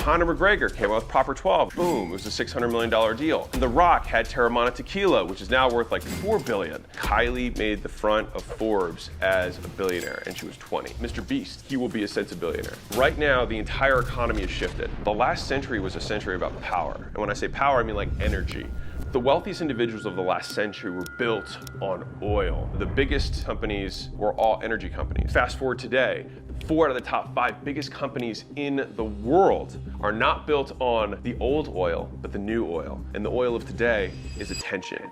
Conor McGregor came out with Proper 12. Boom, it was a $600 million deal. And The Rock had Teremana Tequila, which is now worth like $4 billion. Kylie made the front of Forbes as a billionaire, and she was 20. Mr. Beast, he will be a centibillionaire. Right now, the entire economy has shifted. The last century was a century about power. And when I say power, I mean like energy. The wealthiest individuals of the last century were built on oil. The biggest companies were all energy companies. Fast forward today, 4 out of the top 5 biggest companies in the world are not built on the old oil, but the new oil. And the oil of today is attention.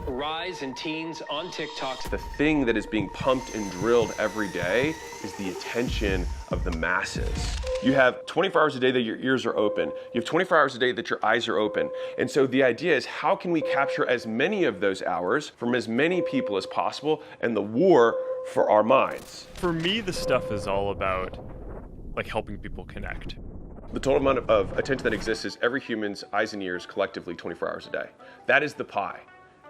Rise in teens on TikTok. The thing that is being pumped and drilled every day is the attention of the masses. You have 24 hours a day that your ears are open. You have 24 hours a day that your eyes are open. And so the idea is, how can we capture as many of those hours from as many people as possible, and the war for our minds? For me, the stuff is all about like helping people connect. The total amount of attention that exists is every human's eyes and ears collectively 24 hours a day. That is the pie,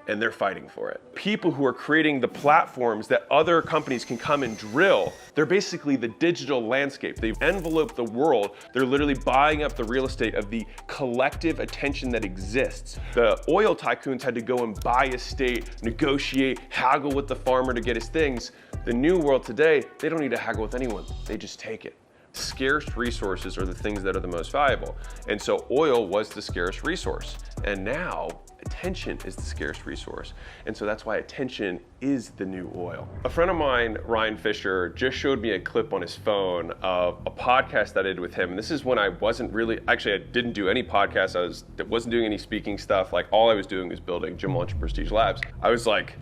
and they're fighting for it. People who are creating the platforms that other companies can come and drill, they're basically the digital landscape. They've enveloped the world. They're literally buying up the real estate of the collective attention that exists. The oil tycoons had to go and buy a state, negotiate, haggle with the farmer to get his things. The new world today, they don't need to haggle with anyone. They just take it. Scarce resources are the things that are the most valuable. And so oil was the scarce resource. And now attention is the scarce resource. And so that's why attention is the new oil. A friend of mine, Ryan Fisher, just showed me a clip on his phone of a podcast that I did with him. And this is when I wasn't really, actually I didn't do any podcasts. I wasn't doing any speaking stuff. Like all I was doing was building Jim Lunch and Prestige Labs. I was like,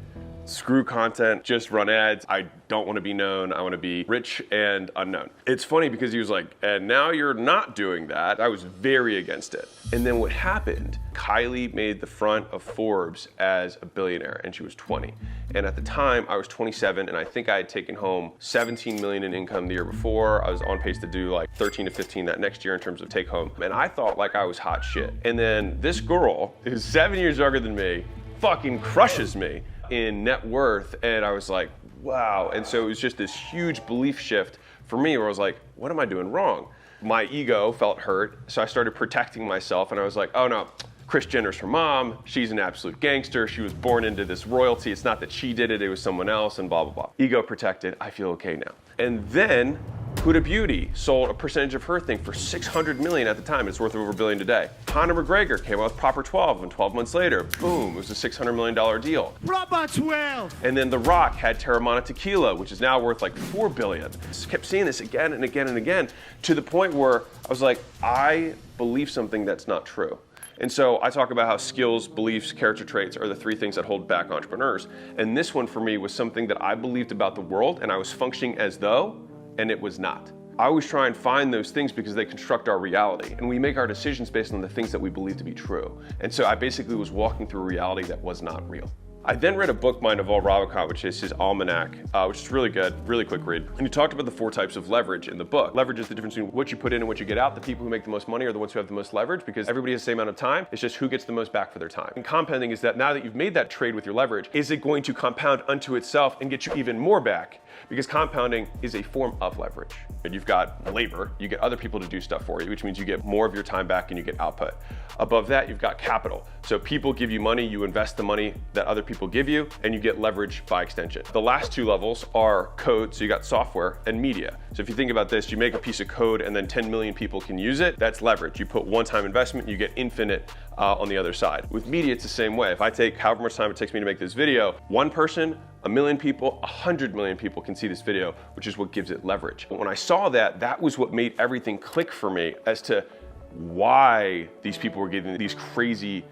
screw content, just run ads. I don't want to be known. I want to be rich and unknown. It's funny because he was like, and now you're not doing that. I was very against it. And then what happened, Kylie made the front of Forbes as a billionaire, and she was 20. And at the time, I was 27, and I think I had taken home 17 million in income the year before. I was on pace to do like 13 to 15 that next year in terms of take home. And I thought like I was hot shit. And then this girl, who's 7 years younger than me, fucking crushes me in net worth, and I was like, wow. And so it was just this huge belief shift for me where I was like, what am I doing wrong? My ego felt hurt, so I started protecting myself, and I was like, oh no, Kris Jenner's her mom, she's an absolute gangster, she was born into this royalty, it's not that she did it, it was someone else, and blah, blah, blah. Ego protected, I feel okay now. And then Huda Beauty sold a percentage of her thing for $600 million at the time. It's worth over $1 billion today. Conor McGregor came out with Proper 12, and 12 months later, boom, it was a $600 million deal. Proper 12! And then The Rock had Teremana Tequila, which is now worth like $4 billion. Just kept seeing this again and again and again, to the point where I was like, I believe something that's not true. And so I talk about how skills, beliefs, character traits are the 3 things that hold back entrepreneurs. And this one for me was something that I believed about the world, and I was functioning as though, and it was not. I always try and find those things because they construct our reality, and we make our decisions based on the things that we believe to be true. And so I basically was walking through a reality that was not real. I then read a book by Naval Ravikant, which is his Almanac, which is really good, really quick read. And he talked about the 4 types of leverage in the book. Leverage is the difference between what you put in and what you get out. The people who make the most money are the ones who have the most leverage because everybody has the same amount of time. It's just who gets the most back for their time. And compounding is that now that you've made that trade with your leverage, is it going to compound unto itself and get you even more back? Because compounding is a form of leverage. And you've got labor, you get other people to do stuff for you, which means you get more of your time back and you get output. Above that, you've got capital. So people give you money, you invest the money that other people give you, and you get leverage by extension. The last 2 levels are code, so you got software, and media. So if you think about this, you make a piece of code and then 10 million people can use it, that's leverage. You put one-time investment, you get infinite on the other side. With media, it's the same way. If I take however much time it takes me to make this video, 1 person, 1 million people, 100 million people can see this video, which is what gives it leverage. But when I saw that, that was what made everything click for me as to why these people were getting these crazy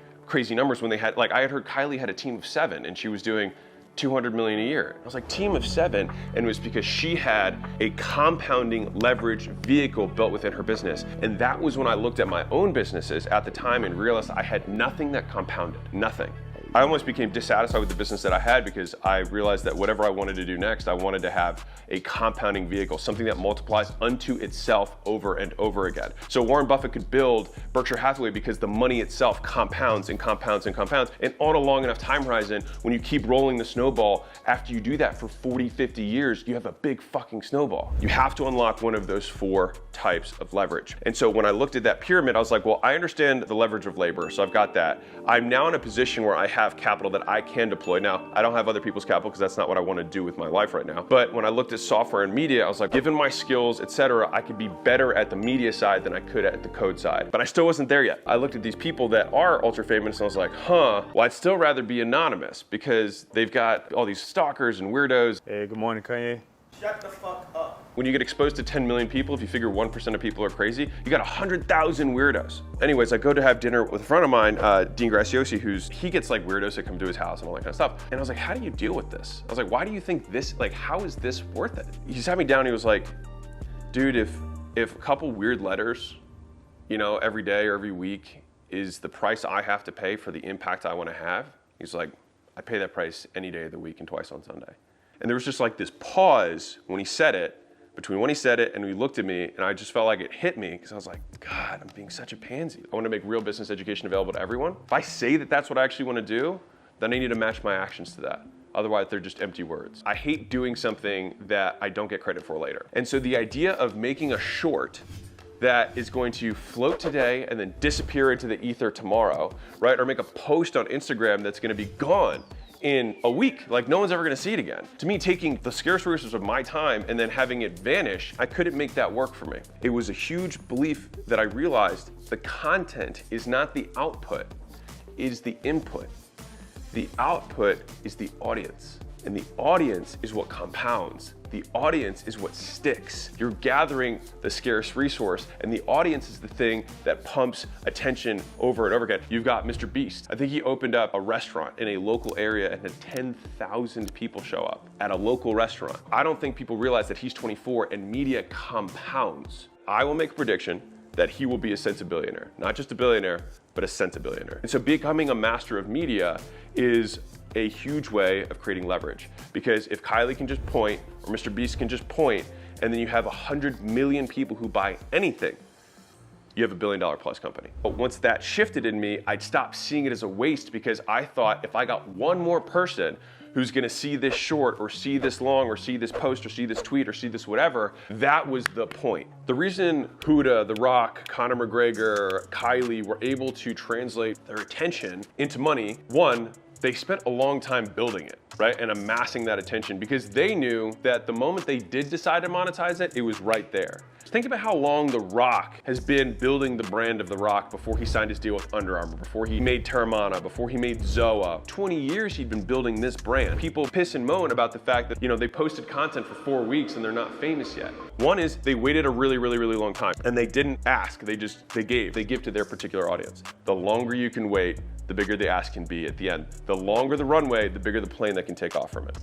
numbers when they had, like I had heard Kylie had a team of 7 and she was doing 200 million a year. I was like, team of 7, and it was because she had a compounding leverage vehicle built within her business. And that was when I looked at my own businesses at the time and realized I had nothing that compounded, nothing. I almost became dissatisfied with the business that I had because I realized that whatever I wanted to do next, I wanted to have a compounding vehicle, something that multiplies unto itself over and over again. So Warren Buffett could build Berkshire Hathaway because the money itself compounds and compounds and compounds. And on a long enough time horizon, when you keep rolling the snowball, after you do that for 40, 50 years, you have a big fucking snowball. You have to unlock one of those 4 types of leverage. And so when I looked at that pyramid, I was like, well, I understand the leverage of labor, so I've got that. I'm now in a position where I have capital that I can deploy. Now, I don't have other people's capital because that's not what I want to do with my life right now. But when I looked at software and media, I was like, given my skills, etc., I could be better at the media side than I could at the code side. But I still wasn't there yet. I looked at these people that are ultra famous and I was like, well, I'd still rather be anonymous because they've got all these stalkers and weirdos. Hey, good morning, Kanye. Shut the fuck up. When you get exposed to 10 million people, if you figure 1% of people are crazy, you got 100,000 weirdos. Anyways, I go to have dinner with a friend of mine, Dean Graciosi, he gets like weirdos that come to his house and all that kind of stuff. And I was like, how do you deal with this? I was like, why do you think this, like, how is this worth it? He sat me down, he was like, dude, if a couple weird letters, you know, every day or every week is the price I have to pay for the impact I want to have, he's like, I pay that price any day of the week and twice on Sunday. And there was just like this pause when he said it, between when he said it and he looked at me, and I just felt like it hit me because I was like, God, I'm being such a pansy. I want to make real business education available to everyone. If I say that that's what I actually want to do, then I need to match my actions to that. Otherwise, they're just empty words. I hate doing something that I don't get credit for later. And so the idea of making a short that is going to float today and then disappear into the ether tomorrow, right? Or make a post on Instagram that's going to be gone in a week, like no one's ever gonna see it again. To me, taking the scarce resources of my time and then having it vanish, I couldn't make that work for me. It was a huge belief that I realized the content is not the output, it is the input. The output is the audience, and the audience is what compounds. The audience is what sticks. You're gathering the scarce resource, and the audience is the thing that pumps attention over and over again. You've got Mr. Beast. I think he opened up a restaurant in a local area and had 10,000 people show up at a local restaurant. I don't think people realize that he's 24 and media compounds. I will make a prediction that he will be a centibillionaire. Not just a billionaire, but a centibillionaire. And so becoming a master of media is a huge way of creating leverage. Because if Kylie can just point, or Mr. Beast can just point, and then you have 100 million people who buy anything, you have $1 billion plus company. But once that shifted in me, I'd stop seeing it as a waste because I thought if I got one more person who's gonna see this short or see this long or see this post or see this tweet or see this whatever, that was the point. The reason Huda, The Rock, Conor McGregor, Kylie were able to translate their attention into money, one, they spent a long time building it, right? And amassing that attention because they knew that the moment they did decide to monetize it, it was right there. Think about how long The Rock has been building the brand of The Rock before he signed his deal with Under Armour, before he made Terramana, before he made Zoa. 20 years he'd been building this brand. People piss and moan about the fact that, you know, they posted content for 4 weeks and they're not famous yet. One is they waited a really long time and they didn't ask, they give to their particular audience. The longer you can wait, the bigger the ask can be at the end. The longer the runway, the bigger the plane that can take off from it.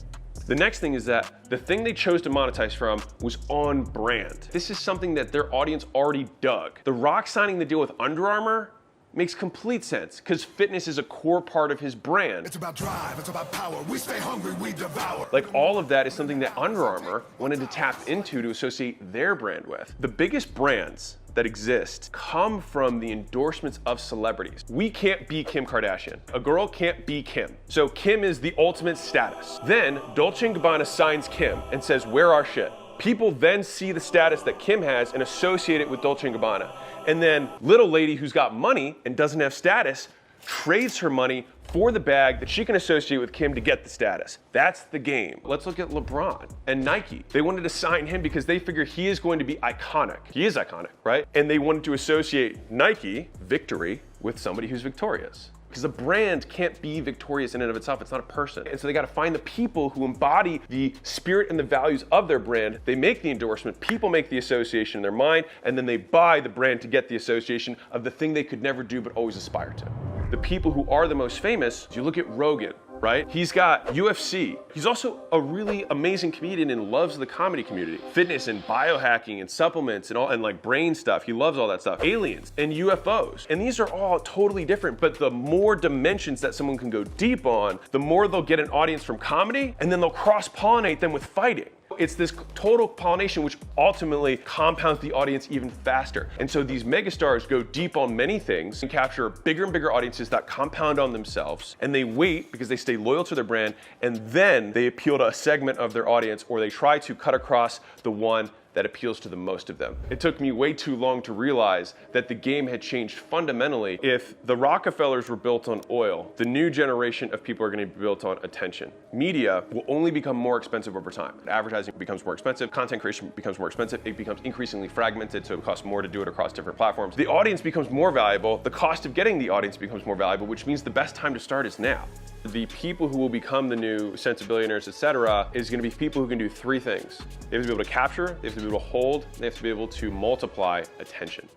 The next thing is that the thing they chose to monetize from was on brand. This is something that their audience already dug. The Rock signing the deal with Under Armour makes complete sense because fitness is a core part of his brand. It's about drive, it's about power. We stay hungry, we devour. Like all of that is something that Under Armour wanted to tap into to associate their brand with. The biggest brands that exist come from the endorsements of celebrities. We can't be Kim Kardashian. A girl can't be Kim. So Kim is the ultimate status. Then Dolce & Gabbana signs Kim and says, wear our shit. People then see the status that Kim has and associate it with Dolce & Gabbana. And then little lady who's got money and doesn't have status trades her money for the bag that she can associate with Kim to get the status. That's the game. Let's look at LeBron and Nike. They wanted to sign him because they figure he is going to be iconic. He is iconic, right? And they wanted to associate Nike, victory, with somebody who's victorious. Because a brand can't be victorious in and of itself. It's not a person. And so they got to find the people who embody the spirit and the values of their brand. They make the endorsement, people make the association in their mind, and then they buy the brand to get the association of the thing they could never do but always aspire to. The people who are the most famous, you look at Rogan, right? He's got UFC. He's also a really amazing comedian and loves the comedy community. Fitness and biohacking and supplements and all, and like brain stuff. He loves all that stuff. Aliens and UFOs. And these are all totally different, but the more dimensions that someone can go deep on, the more they'll get an audience from comedy, and then they'll cross-pollinate them with fighting. It's this total pollination which ultimately compounds the audience even faster. And so these megastars go deep on many things and capture bigger and bigger audiences that compound on themselves. And they wait because they stay loyal to their brand, and then they appeal to a segment of their audience, or they try to cut across the one that appeals to the most of them. It took me way too long to realize that the game had changed fundamentally. If the Rockefellers were built on oil, the new generation of people are going to be built on attention. Media will only become more expensive over time. Advertising becomes more expensive, content creation becomes more expensive, it becomes increasingly fragmented, so it costs more to do it across different platforms. The audience becomes more valuable, the cost of getting the audience becomes more valuable, which means the best time to start is now. The people who will become the new sensibillionaires, etc., is going to be people who can do three things. They have to be able to capture, they have to be able to hold, and they have to be able to multiply attention.